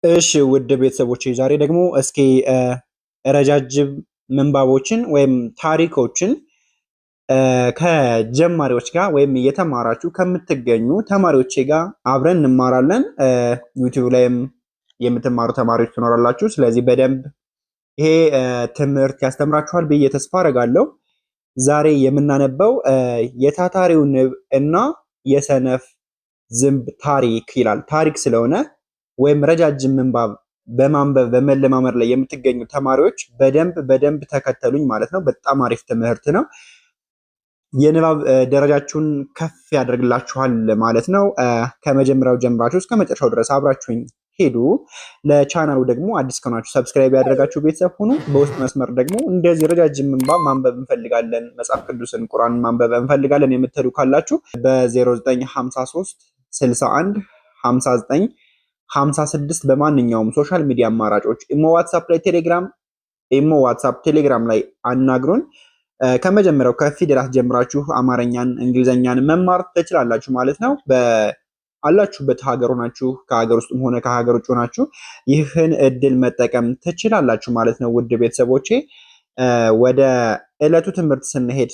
እሺ ውድ ቤተሰቦቼ ዛሬ ደግሞ እስኪ ረጃጅም ምንባቦችን ወይም ታሪኮችን ከጀማሪዎች ጋር ወይም እየተማራችሁ ከምትገኙ ተማሪዎቼ ጋር አብረን እንማራለን። ዩቲዩብ ላይም የምትማሩ ተማሪዎች ትኖራላችሁ። ስለዚህ በደንብ ይሄ ትምህርት ያስተምራችኋል ብዬ ተስፋ አደርጋለሁ። ዛሬ የምናነበው የታታሪው ንብ እና የሰነፍ ዝንብ ታሪክ ይላል። ታሪክ ስለሆነ ወይም ረጃጅም ምንባብ በማንበብ በመለማመድ ላይ የምትገኙ ተማሪዎች በደንብ ተከተሉኝ ማለት ነው። በጣም አሪፍ ትምህርት ነው። የንባብ ደረጃችሁን ከፍ ያደርግላችኋል ማለት ነው። ከመጀመሪያው ጀምራችሁ እስከ መጨረሻው ድረስ አብራችሁኝ ሄዱ። ለቻናሉ ደግሞ አዲስ ከሆናችሁ ሰብስክራይብ ያደረጋችሁ ቤተሰብ ሁኑ። በውስጥ መስመር ደግሞ እንደዚህ ረጃጅም ምንባብ ማንበብ እንፈልጋለን፣ መጽሐፍ ቅዱስን ቁርአን ማንበብ እንፈልጋለን የምትሉ ካላችሁ በ0953 61 59 56 በማንኛውም ሶሻል ሚዲያ አማራጮች ኢሞ፣ ዋትሳፕ፣ ቴሌግራም ላይ አናግሩን። ከመጀመሪያው ከፊደላት ጀምራችሁ አማርኛን፣ እንግሊዘኛን መማር ትችላላችሁ ማለት ነው። አላችሁበት ሀገር ሆናችሁ ከሀገር ውስጥም ሆነ ከሀገር ውጭ ሆናችሁ ይህን እድል መጠቀም ትችላላችሁ ማለት ነው። ውድ ቤተሰቦቼ ወደ ዕለቱ ትምህርት ስንሄድ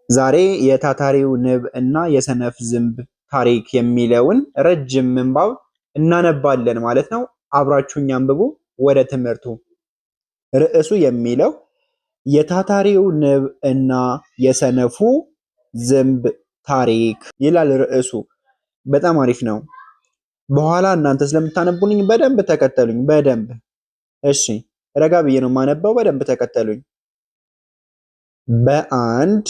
ዛሬ የታታሪው ንብ እና የሰነፍ ዝንብ ታሪክ የሚለውን ረጅም ምንባብ እናነባለን ማለት ነው። አብራችሁኝ አንብቡ። ወደ ትምህርቱ ርዕሱ የሚለው የታታሪው ንብ እና የሰነፉ ዝንብ ታሪክ ይላል ርዕሱ። በጣም አሪፍ ነው። በኋላ እናንተ ስለምታነቡልኝ በደንብ ተከተሉኝ። በደንብ እሺ፣ ረጋ ብዬ ነው የማነበው። በደንብ ተከተሉኝ። በአንድ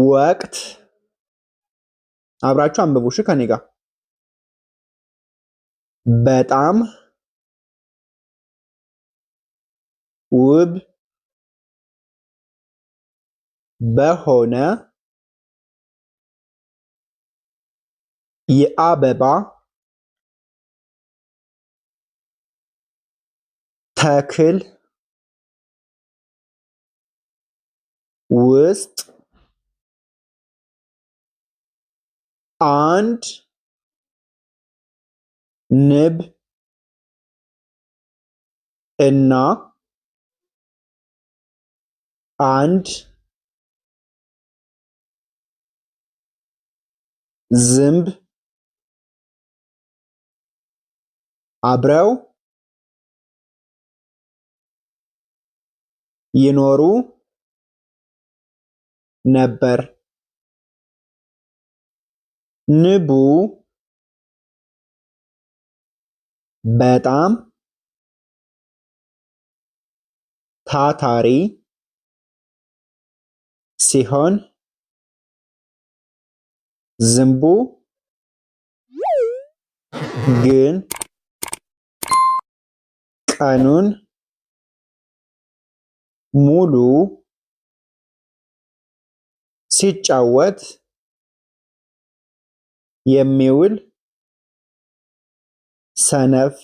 ወቅት አብራችሁ አንብቡ። እሺ ከኔ ጋር በጣም ውብ በሆነ የአበባ ተክል ውስጥ አንድ ንብ እና አንድ ዝንብ አብረው ይኖሩ ነበር። ንቡ በጣም ታታሪ ሲሆን ዝንቡ ግን ቀኑን ሙሉ ሲጫወት የሚውል ሰነፍ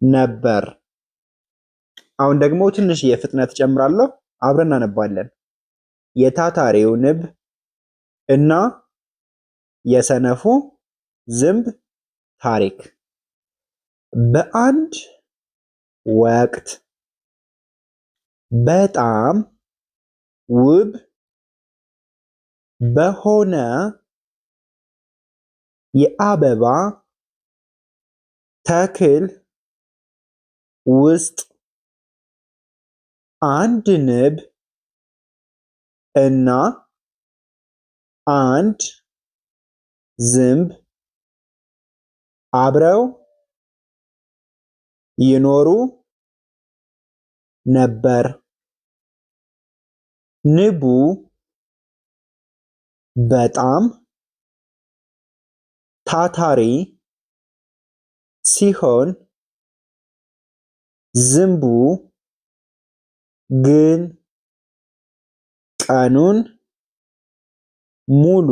ነበር። አሁን ደግሞ ትንሽ የፍጥነት ጨምራለሁ። አብረን እናነባለን። የታታሪው ንብ እና የሰነፉ ዝንብ ታሪክ። በአንድ ወቅት በጣም ውብ በሆነ የአበባ ተክል ውስጥ አንድ ንብ እና አንድ ዝንብ አብረው ይኖሩ ነበር። ንቡ በጣም ታታሪ ሲሆን ዝንቡ ግን ቀኑን ሙሉ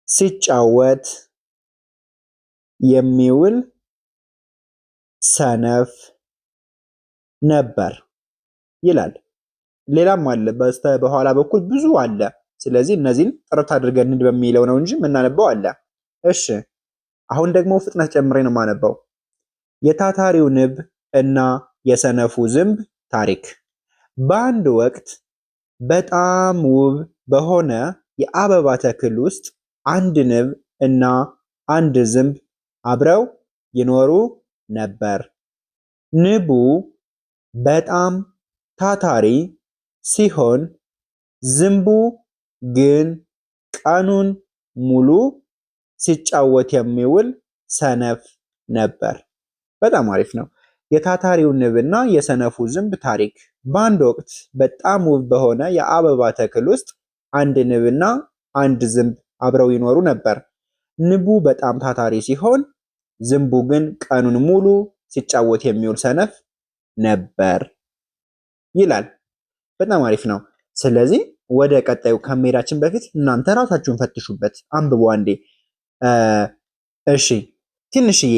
ሲጫወት የሚውል ሰነፍ ነበር ይላል። ሌላም አለ በኋላ በኩል ብዙ አለ። ስለዚህ እነዚህን ጥርት አድርገን እንድ በሚለው ነው እንጂ የምናነበው አለ። እሺ አሁን ደግሞ ፍጥነት ጨምሬ ነው የማነበው። የታታሪው ንብ እና የሰነፉ ዝንብ ታሪክ። በአንድ ወቅት በጣም ውብ በሆነ የአበባ ተክል ውስጥ አንድ ንብ እና አንድ ዝንብ አብረው ይኖሩ ነበር። ንቡ በጣም ታታሪ ሲሆን ዝንቡ ግን ቀኑን ሙሉ ሲጫወት የሚውል ሰነፍ ነበር። በጣም አሪፍ ነው። የታታሪው ንብና የሰነፉ ዝንብ ታሪክ። በአንድ ወቅት በጣም ውብ በሆነ የአበባ ተክል ውስጥ አንድ ንብና አንድ ዝንብ አብረው ይኖሩ ነበር። ንቡ በጣም ታታሪ ሲሆን ዝንቡ ግን ቀኑን ሙሉ ሲጫወት የሚውል ሰነፍ ነበር ይላል። በጣም አሪፍ ነው። ስለዚህ ወደ ቀጣዩ ከመሄዳችን በፊት እናንተ ራሳችሁን ፈትሹበት፣ አንብቡ አንዴ። እሺ ትንሽዬ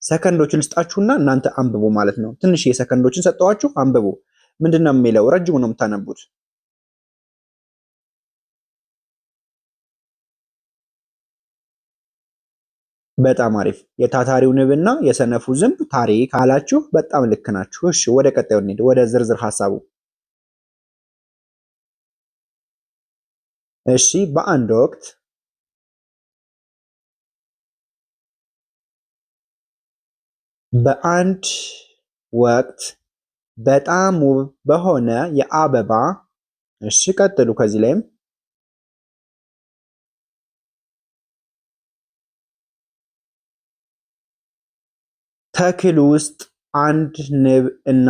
ሰከንዶችን ልስጣችሁና እናንተ አንብቡ ማለት ነው። ትንሽዬ ሰከንዶችን ሰጠዋችሁ፣ አንብቡ። ምንድነው የሚለው? ረጅሙ ነው የምታነቡት። በጣም አሪፍ። የታታሪው ንብና የሰነፉ ዝንብ ታሪክ አላችሁ። በጣም ልክ ናችሁ። እሺ ወደ ቀጣዩ እንሂድ፣ ወደ ዝርዝር ሐሳቡ። እሺ በአንድ ወቅት በጣም ውብ በሆነ የአበባ እሺ ቀጥሉ። ከዚህ ላይም ተክል ውስጥ አንድ ንብ እና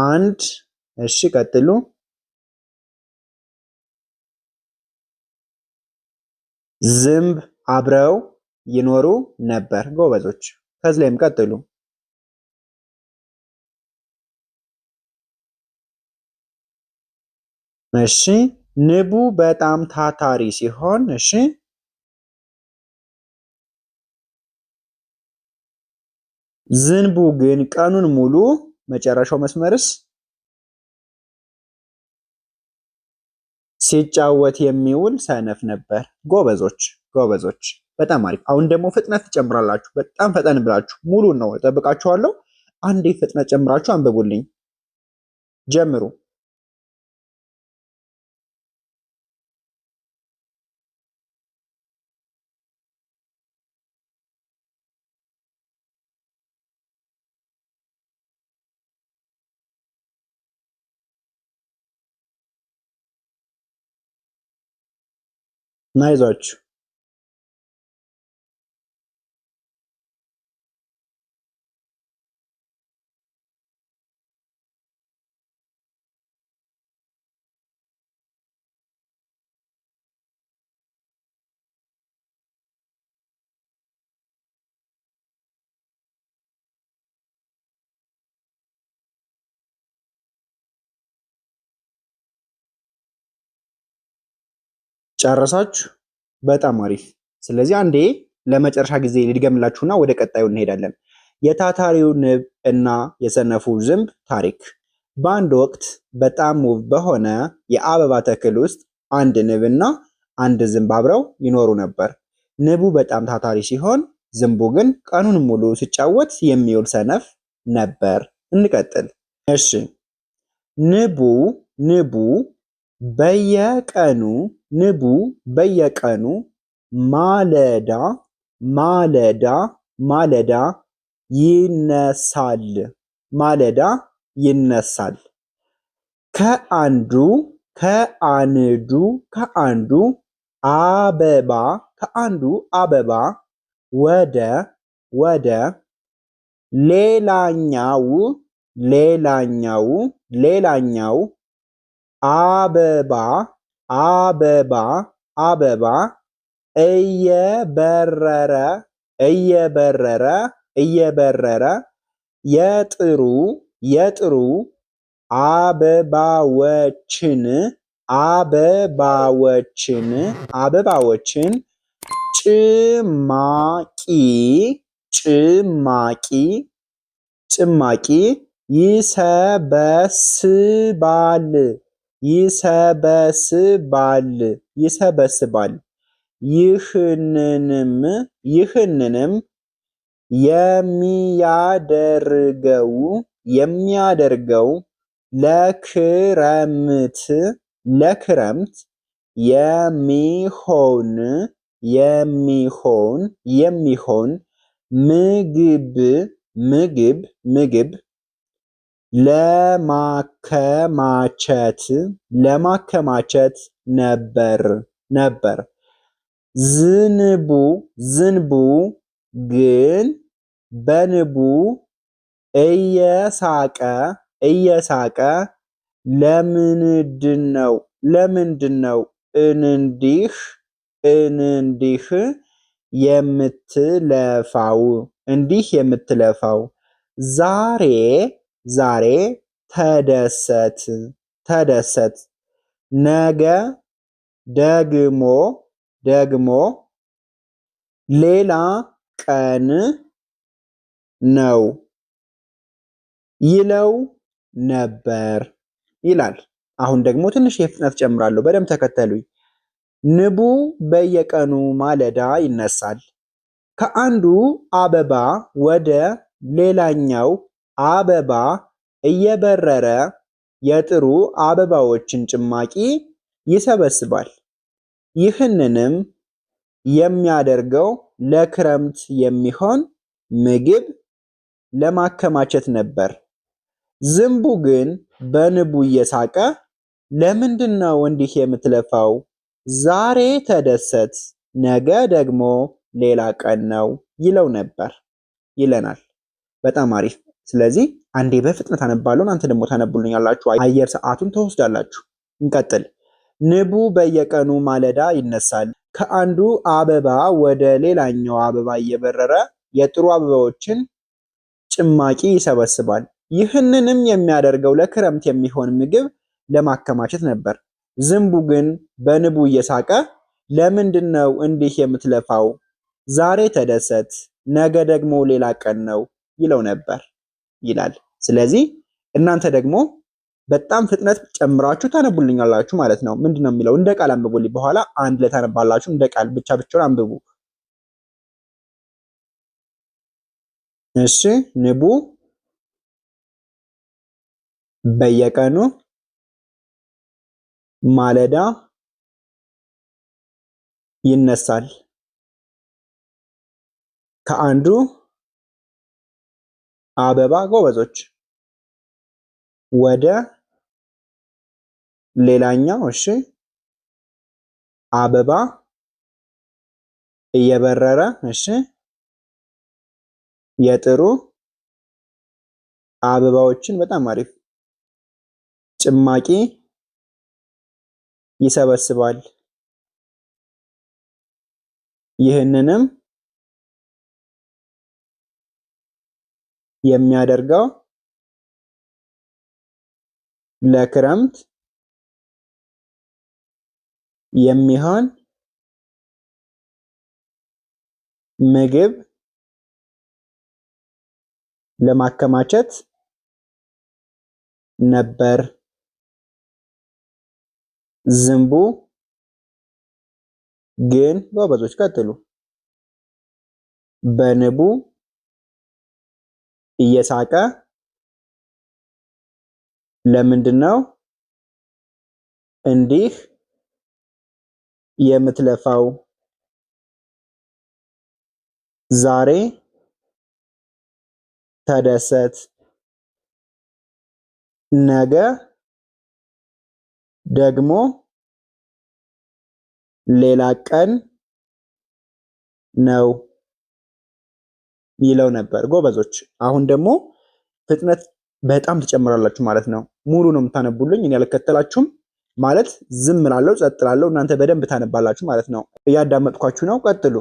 አንድ እሺ ቀጥሉ ዝንብ አብረው ይኖሩ ነበር። ጎበዞች። ከዚህ ላይም ቀጥሉ። እሺ ንቡ በጣም ታታሪ ሲሆን እሺ ዝንቡ ግን ቀኑን ሙሉ መጨረሻው መስመርስ ሲጫወት የሚውል ሰነፍ ነበር። ጎበዞች ጎበዞች፣ በጣም አሪፍ። አሁን ደግሞ ፍጥነት ትጨምራላችሁ። በጣም ፈጠን ብላችሁ ሙሉን ነው እጠብቃችኋለሁ። አንዴ ፍጥነት ጨምራችሁ አንብቡልኝ። ጀምሩ። ናይዟችሁ። ጨረሳችሁ? በጣም አሪፍ። ስለዚህ አንዴ ለመጨረሻ ጊዜ ልድገምላችሁና ወደ ቀጣዩ እንሄዳለን። የታታሪው ንብ እና የሰነፉ ዝንብ ታሪክ። በአንድ ወቅት በጣም ውብ በሆነ የአበባ ተክል ውስጥ አንድ ንብ እና አንድ ዝንብ አብረው ይኖሩ ነበር። ንቡ በጣም ታታሪ ሲሆን ዝንቡ ግን ቀኑን ሙሉ ሲጫወት የሚውል ሰነፍ ነበር። እንቀጥል። እሺ ንቡ በየቀኑ ማለዳ ይነሳል። ከአንዱ አበባ ወደ ሌላኛው አበባ እየበረረ የጥሩ አበባዎችን ጭማቂ ይሰበስባል ይሰበስባል ይሰበስባል። ይህንንም የሚያደርገው ለክረምት የሚሆን ምግብ ለማከማቸት ነበር። ዝንቡ ግን በንቡ እየሳቀ ለምንድነው እንዲህ የምትለፋው? ዛሬ ተደሰት ነገ ደግሞ ሌላ ቀን ነው ይለው ነበር ይላል። አሁን ደግሞ ትንሽ የፍጥነት ጨምራለሁ። በደንብ ተከተሉኝ። ንቡ በየቀኑ ማለዳ ይነሳል። ከአንዱ አበባ ወደ ሌላኛው አበባ እየበረረ የጥሩ አበባዎችን ጭማቂ ይሰበስባል። ይህንንም የሚያደርገው ለክረምት የሚሆን ምግብ ለማከማቸት ነበር። ዝንቡ ግን በንቡ እየሳቀ ለምንድነው እንዲህ የምትለፋው? ዛሬ ተደሰት፣ ነገ ደግሞ ሌላ ቀን ነው ይለው ነበር ይለናል። በጣም አሪፍ። ስለዚህ አንዴ በፍጥነት አነባለሁ፣ እናንተ ደግሞ ታነቡልኛላችሁ። አየር ሰዓቱን ትወስዳላችሁ። እንቀጥል። ንቡ በየቀኑ ማለዳ ይነሳል። ከአንዱ አበባ ወደ ሌላኛው አበባ እየበረረ የጥሩ አበባዎችን ጭማቂ ይሰበስባል። ይህንንም የሚያደርገው ለክረምት የሚሆን ምግብ ለማከማቸት ነበር። ዝንቡ ግን በንቡ እየሳቀ ለምንድነው እንዲህ የምትለፋው? ዛሬ ተደሰት፣ ነገ ደግሞ ሌላ ቀን ነው ይለው ነበር ይላል። ስለዚህ እናንተ ደግሞ በጣም ፍጥነት ጨምራችሁ ታነቡልኛላችሁ ማለት ነው። ምንድነው የሚለው? እንደ ቃል አንብቡልኝ። በኋላ አንድ ላይ ታነባላችሁ። እንደ ቃል ብቻውን አንብቡ። እሺ። ንቡ በየቀኑ ማለዳ ይነሳል። ከአንዱ አበባ ጎበዞች ወደ ሌላኛው እሺ አበባ እየበረረ እሺ የጥሩ አበባዎችን በጣም አሪፍ ጭማቂ ይሰበስባል። ይህንንም የሚያደርገው ለክረምት የሚሆን ምግብ ለማከማቸት ነበር። ዝንቡ ግን ጎበዞች ቀጥሉ በንቡ እየሳቀ ለምንድነው እንዲህ የምትለፋው? ዛሬ ተደሰት፣ ነገ ደግሞ ሌላ ቀን ነው ይለው ነበር። ጎበዞች። አሁን ደግሞ ፍጥነት በጣም ትጨምራላችሁ ማለት ነው። ሙሉ ነው የምታነቡልኝ፣ እኔ አልከተላችሁም ማለት ዝም እላለሁ፣ ጸጥ እላለሁ። እናንተ በደንብ ታነባላችሁ ማለት ነው። እያዳመጥኳችሁ ነው። ቀጥሉ።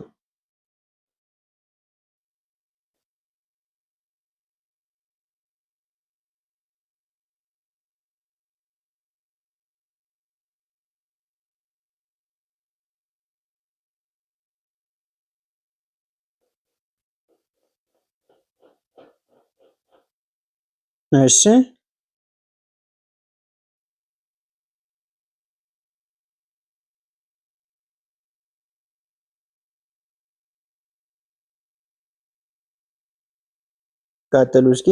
እሺ ቀጥሉ እስኪ።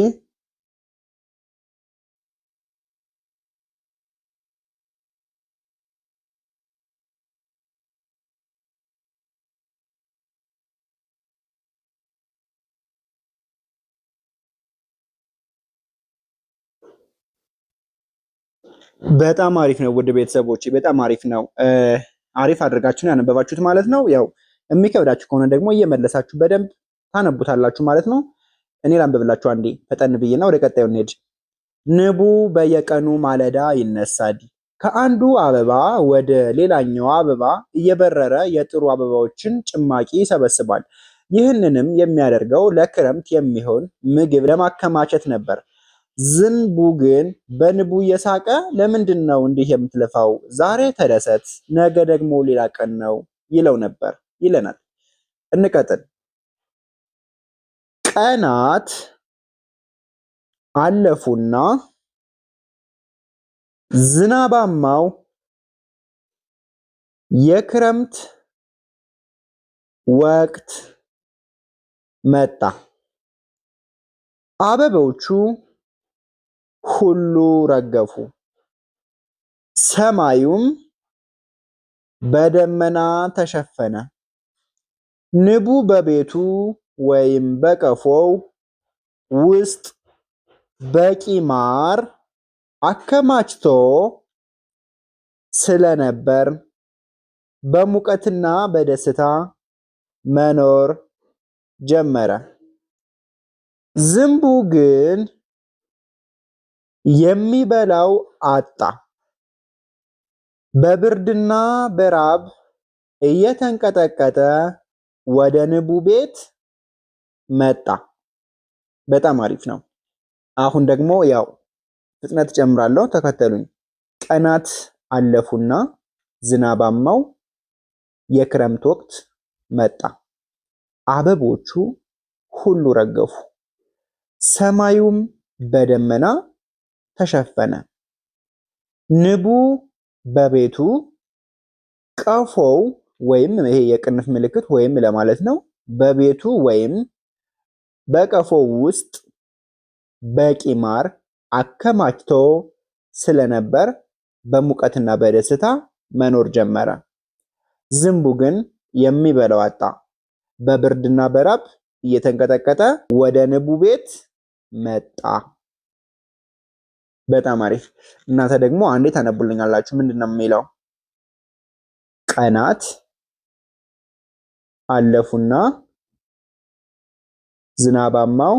በጣም አሪፍ ነው ውድ ቤተሰቦች፣ በጣም አሪፍ ነው። አሪፍ አድርጋችሁ ነው ያነበባችሁት ማለት ነው። ያው የሚከብዳችሁ ከሆነ ደግሞ እየመለሳችሁ በደንብ ታነቡታላችሁ ማለት ነው። እኔ ላንብብላችሁ አንዴ ፈጠን ብዬና ወደ ቀጣዩ እንሄድ። ንቡ በየቀኑ ማለዳ ይነሳል። ከአንዱ አበባ ወደ ሌላኛው አበባ እየበረረ የጥሩ አበባዎችን ጭማቂ ይሰበስባል። ይህንንም የሚያደርገው ለክረምት የሚሆን ምግብ ለማከማቸት ነበር። ዝንቡ ግን በንቡ እየሳቀ ለምንድን ነው እንዲህ የምትለፋው? ዛሬ ተደሰት፣ ነገ ደግሞ ሌላ ቀን ነው ይለው ነበር ይለናል። እንቀጥል። ቀናት አለፉና ዝናባማው የክረምት ወቅት መጣ። አበቦቹ ሁሉ ረገፉ፣ ሰማዩም በደመና ተሸፈነ። ንቡ በቤቱ ወይም በቀፎው ውስጥ በቂ ማር አከማችቶ ስለነበር በሙቀትና በደስታ መኖር ጀመረ። ዝንቡ ግን የሚበላው አጣ። በብርድና በራብ እየተንቀጠቀጠ ወደ ንቡ ቤት መጣ። በጣም አሪፍ ነው። አሁን ደግሞ ያው ፍጥነት ጨምራለሁ፣ ተከተሉኝ። ቀናት አለፉና ዝናባማው የክረምት ወቅት መጣ። አበቦቹ ሁሉ ረገፉ፣ ሰማዩም በደመና ተሸፈነ። ንቡ በቤቱ ቀፎው ወይም ይሄ የቅንፍ ምልክት ወይም ለማለት ነው። በቤቱ ወይም በቀፎው ውስጥ በቂ ማር አከማችቶ ስለነበር በሙቀትና በደስታ መኖር ጀመረ። ዝንቡ ግን የሚበላው አጣ። በብርድና በራብ እየተንቀጠቀጠ ወደ ንቡ ቤት መጣ። በጣም አሪፍ። እናንተ ደግሞ አንዴ ታነቡልኛላችሁ። ምንድን ነው የሚለው? ቀናት አለፉና ዝናባማው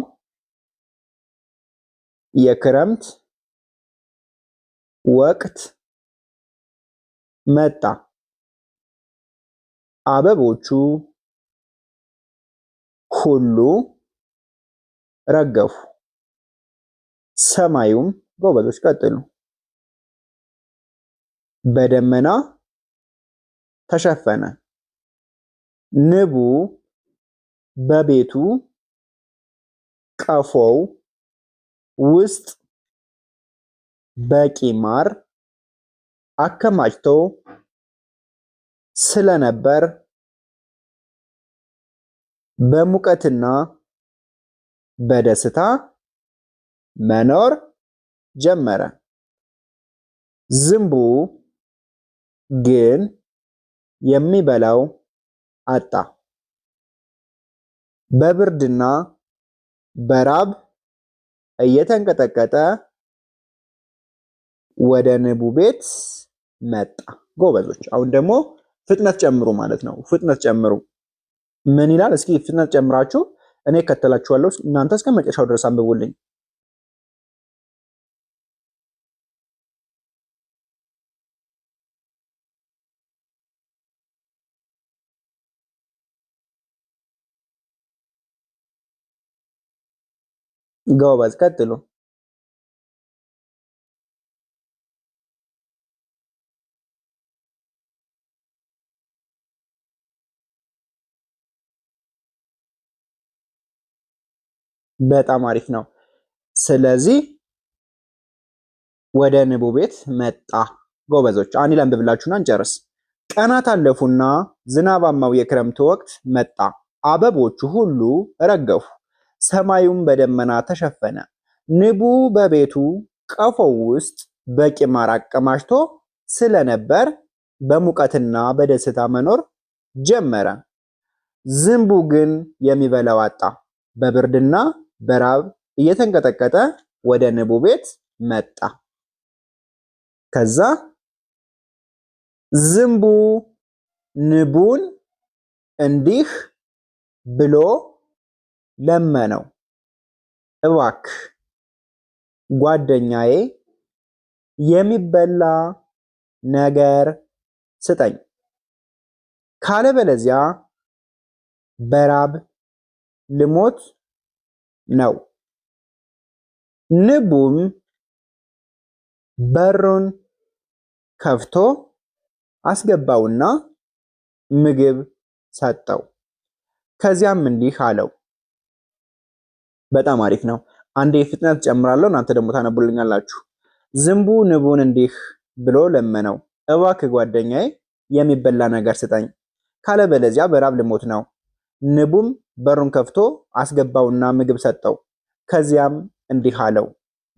የክረምት ወቅት መጣ። አበቦቹ ሁሉ ረገፉ፣ ሰማዩም ጎበዞች ቀጥሉ፣ በደመና ተሸፈነ። ንቡ በቤቱ ቀፎው ውስጥ በቂ ማር አከማችቶ ስለነበር በሙቀትና በደስታ መኖር ጀመረ። ዝንቡ ግን የሚበላው አጣ። በብርድና በራብ እየተንቀጠቀጠ ወደ ንቡ ቤት መጣ። ጎበዞች። አሁን ደግሞ ፍጥነት ጨምሩ ማለት ነው። ፍጥነት ጨምሩ። ምን ይላል? እስኪ ፍጥነት ጨምራችሁ እኔ እከተላችኋለሁ። እናንተ እስከ መጨረሻው ድረስ አንብቡልኝ። ጎበዝ፣ ቀጥሉ። በጣም አሪፍ ነው። ስለዚህ ወደ ንቡ ቤት መጣ። ጎበዞች አንድ ላይ አንብብላችሁና እንጨርስ። ቀናት አለፉና ዝናባማው የክረምት ወቅት መጣ። አበቦቹ ሁሉ ረገፉ፣ ሰማዩም በደመና ተሸፈነ። ንቡ በቤቱ ቀፎው ውስጥ በቂ ማር አቀማጭቶ ስለነበር በሙቀትና በደስታ መኖር ጀመረ። ዝንቡ ግን የሚበላው አጣ። በብርድና በራብ እየተንቀጠቀጠ ወደ ንቡ ቤት መጣ። ከዛ ዝንቡ ንቡን እንዲህ ብሎ ለመነው፣ እባክህ ጓደኛዬ የሚበላ ነገር ስጠኝ፣ ካለበለዚያ በራብ ልሞት ነው። ንቡም በሩን ከፍቶ አስገባውና ምግብ ሰጠው። ከዚያም እንዲህ አለው። በጣም አሪፍ ነው። አንዴ ፍጥነት ጨምራለሁ፣ እናንተ ደግሞ ታነቡልኛላችሁ። ዝንቡ ንቡን እንዲህ ብሎ ለመነው፣ እባክህ ጓደኛዬ የሚበላ ነገር ስጠኝ፣ ካለበለዚያ በራብ ልሞት ነው። ንቡም በሩን ከፍቶ አስገባውና ምግብ ሰጠው። ከዚያም እንዲህ አለው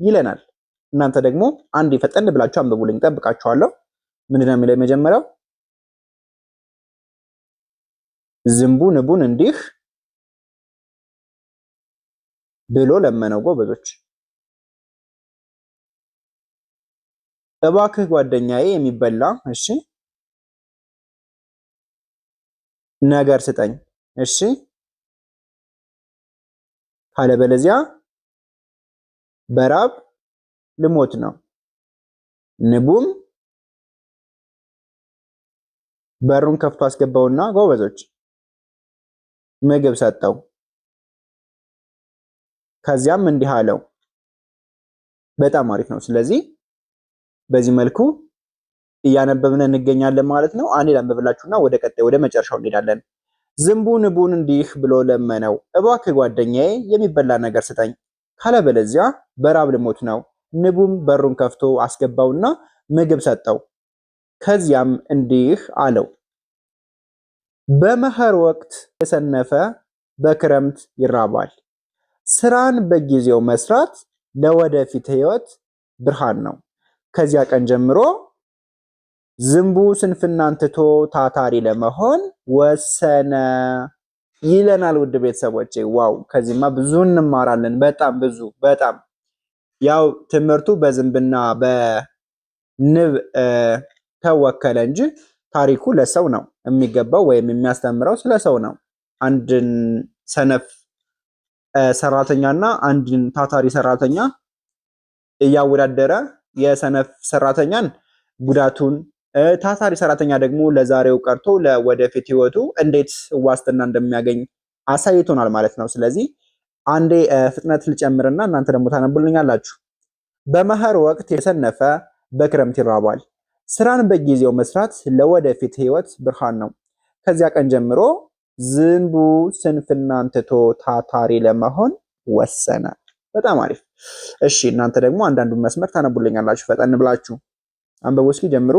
ይለናል። እናንተ ደግሞ አንዴ ፈጠን ብላችሁ አንብቡልኝ፣ ጠብቃችኋለሁ። ምንድነው የሚለው የመጀመሪያው? ዝንቡ ንቡን እንዲህ ብሎ ለመነው። ጎበዞች እባክህ ጓደኛዬ የሚበላ እሺ ነገር ስጠኝ፣ እሺ ካለበለዚያ በራብ ልሞት ነው። ንቡም በሩን ከፍቶ አስገባውና ጎበዞች ምግብ ሰጠው። ከዚያም እንዲህ አለው። በጣም አሪፍ ነው። ስለዚህ በዚህ መልኩ እያነበብን እንገኛለን ማለት ነው። አንዴ ላንብብላችሁና ወደ ቀጣይ ወደ መጨረሻው እንሄዳለን። ዝንቡ ንቡን እንዲህ ብሎ ለመነው፣ እባክህ ጓደኛዬ የሚበላ ነገር ስጠኝ፣ ካለበለዚያ በራብ ልሞት ነው። ንቡም በሩን ከፍቶ አስገባውና ምግብ ሰጠው። ከዚያም እንዲህ አለው፣ በመኸር ወቅት የሰነፈ በክረምት ይራባል። ስራን በጊዜው መስራት ለወደፊት ሕይወት ብርሃን ነው። ከዚያ ቀን ጀምሮ ዝንቡ ስንፍናን ትቶ ታታሪ ለመሆን ወሰነ ይለናል። ውድ ቤተሰቦቼ ዋው! ከዚህማ ብዙ እንማራለን። በጣም ብዙ በጣም ያው ትምህርቱ በዝንብና በንብ ተወከለ እንጂ ታሪኩ ለሰው ነው የሚገባው ወይም የሚያስተምረው ስለ ሰው ነው። አንድን ሰነፍ ሰራተኛና አንድን ታታሪ ሰራተኛ እያወዳደረ የሰነፍ ሰራተኛን ጉዳቱን፣ ታታሪ ሰራተኛ ደግሞ ለዛሬው ቀርቶ ለወደፊት ህይወቱ እንዴት ዋስትና እንደሚያገኝ አሳይቶናል ማለት ነው። ስለዚህ አንዴ ፍጥነት ልጨምርና እናንተ ደግሞ ታነቡልኛላችሁ። በመኸር ወቅት የሰነፈ በክረምት ይራባል። ስራን በጊዜው መስራት ለወደፊት ህይወት ብርሃን ነው። ከዚያ ቀን ጀምሮ ዝንቡ ስንፍናን ትቶ ታታሪ ለመሆን ወሰነ። በጣም አሪፍ። እሺ እናንተ ደግሞ አንዳንዱን መስመር ታነቡልኛላችሁ። ፈጠን ብላችሁ አንብቡ እስኪ ጀምሩ።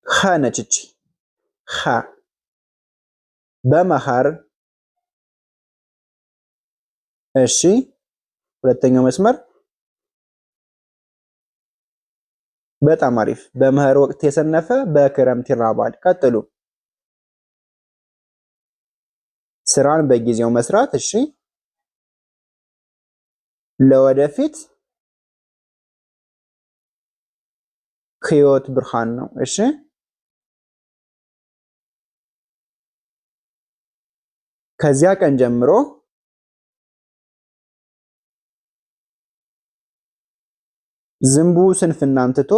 ኸ ነች እቺ ኸ በመኸር። እሺ ሁለተኛው መስመር በጣም አሪፍ። በመኸር ወቅት የሰነፈ በክረምት ይራባል። ቀጥሉ። ስራን በጊዜው መስራት እሺ ለወደፊት ህይወት ብርሃን ነው። እሺ ከዚያ ቀን ጀምሮ ዝንቡ ስንፍናን ትቶ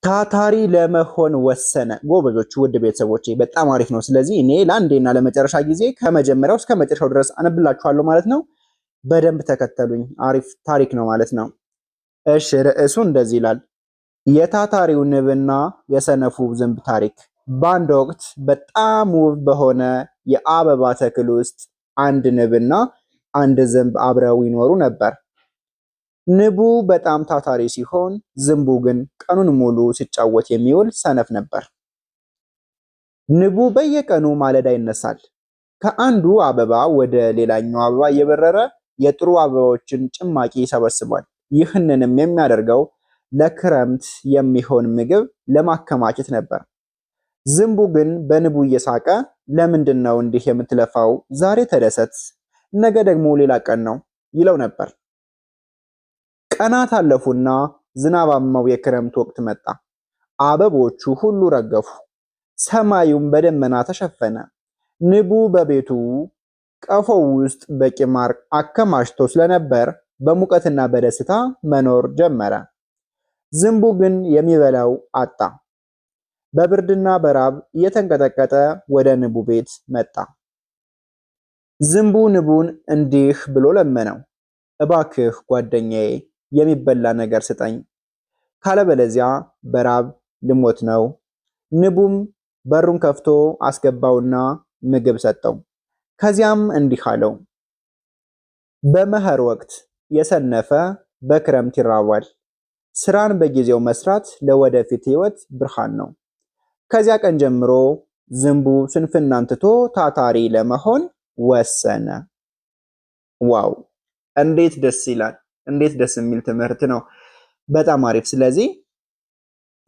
ታታሪ ለመሆን ወሰነ። ጎበዞች ውድ ቤተሰቦቼ በጣም አሪፍ ነው። ስለዚህ እኔ ለአንዴና ለመጨረሻ ጊዜ ከመጀመሪያው እስከ መጨረሻው ድረስ አነብላችኋለሁ ማለት ነው። በደንብ ተከተሉኝ። አሪፍ ታሪክ ነው ማለት ነው። እሺ ርዕሱ እንደዚህ ይላል። የታታሪው ንብና የሰነፉ ዝንብ ታሪክ። በአንድ ወቅት በጣም ውብ በሆነ የአበባ ተክል ውስጥ አንድ ንብና አንድ ዝንብ አብረው ይኖሩ ነበር። ንቡ በጣም ታታሪ ሲሆን፣ ዝንቡ ግን ቀኑን ሙሉ ሲጫወት የሚውል ሰነፍ ነበር። ንቡ በየቀኑ ማለዳ ይነሳል። ከአንዱ አበባ ወደ ሌላኛው አበባ እየበረረ የጥሩ አበባዎችን ጭማቂ ይሰበስባል። ይህንንም የሚያደርገው ለክረምት የሚሆን ምግብ ለማከማቸት ነበር። ዝንቡ ግን በንቡ እየሳቀ ለምንድን ነው እንዲህ የምትለፋው? ዛሬ ተደሰት፣ ነገ ደግሞ ሌላ ቀን ነው ይለው ነበር። ቀናት አለፉና ዝናባማው የክረምት ወቅት መጣ። አበቦቹ ሁሉ ረገፉ፣ ሰማዩም በደመና ተሸፈነ። ንቡ በቤቱ ቀፎው ውስጥ በቂ ማር አከማችቶ ስለነበር በሙቀትና በደስታ መኖር ጀመረ። ዝንቡ ግን የሚበላው አጣ። በብርድና በራብ እየተንቀጠቀጠ ወደ ንቡ ቤት መጣ። ዝንቡ ንቡን እንዲህ ብሎ ለመነው፣ እባክህ ጓደኛዬ የሚበላ ነገር ስጠኝ፣ ካለበለዚያ በራብ ልሞት ነው። ንቡም በሩን ከፍቶ አስገባውና ምግብ ሰጠው። ከዚያም እንዲህ አለው፣ በመኸር ወቅት የሰነፈ በክረምት ይራባል። ስራን በጊዜው መስራት ለወደፊት ህይወት ብርሃን ነው። ከዚያ ቀን ጀምሮ ዝንቡ ስንፍናን ትቶ ታታሪ ለመሆን ወሰነ። ዋው! እንዴት ደስ ይላል! እንዴት ደስ የሚል ትምህርት ነው። በጣም አሪፍ። ስለዚህ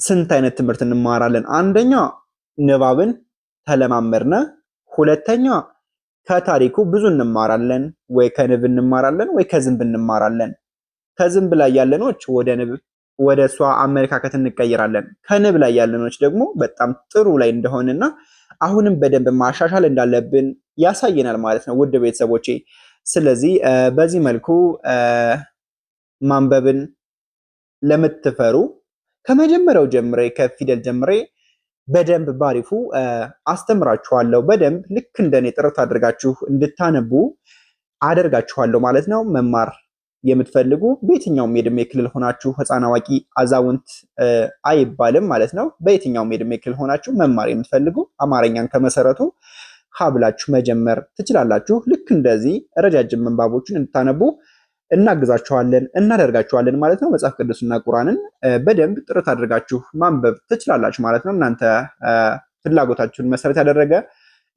ስንት አይነት ትምህርት እንማራለን? አንደኛ ንባብን ተለማመድነ። ሁለተኛ ከታሪኩ ብዙ እንማራለን። ወይ ከንብ እንማራለን ወይ ከዝንብ እንማራለን። ከዝንብ ላይ ያለኖች ወደ ንብ ወደ እሷ አመለካከት እንቀይራለን። ከንብ ላይ ያለኖች ደግሞ በጣም ጥሩ ላይ እንደሆነና አሁንም በደንብ ማሻሻል እንዳለብን ያሳየናል ማለት ነው ውድ ቤተሰቦቼ። ስለዚህ በዚህ መልኩ ማንበብን ለምትፈሩ ከመጀመሪያው ጀምሬ ከፊደል ጀምሬ በደንብ ባሪፉ አስተምራችኋለሁ። በደንብ ልክ እንደኔ ጥረት አድርጋችሁ እንድታነቡ አደርጋችኋለሁ ማለት ነው። መማር የምትፈልጉ በየትኛውም የዕድሜ ክልል ሆናችሁ ህፃን፣ አዋቂ፣ አዛውንት አይባልም ማለት ነው። በየትኛውም የዕድሜ ክልል ሆናችሁ መማር የምትፈልጉ አማርኛን ከመሰረቱ ሀብላችሁ መጀመር ትችላላችሁ። ልክ እንደዚህ ረጃጅም ምንባቦችን እንድታነቡ እናግዛችኋለን፣ እናደርጋችኋለን ማለት ነው። መጽሐፍ ቅዱስና ቁርአንን በደንብ ጥረት አድርጋችሁ ማንበብ ትችላላችሁ ማለት ነው። እናንተ ፍላጎታችሁን መሰረት ያደረገ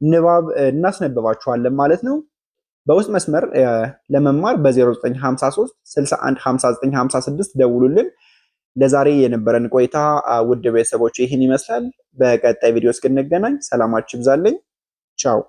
ንባብ እናስነብባችኋለን ማለት ነው። በውስጥ መስመር ለመማር በ0953 61 59 56 ደውሉልን። ለዛሬ የነበረን ቆይታ ውድ ቤተሰቦች ይህን ይመስላል። በቀጣይ ቪዲዮ እስክንገናኝ ሰላማችሁ ይብዛልኝ። ቻው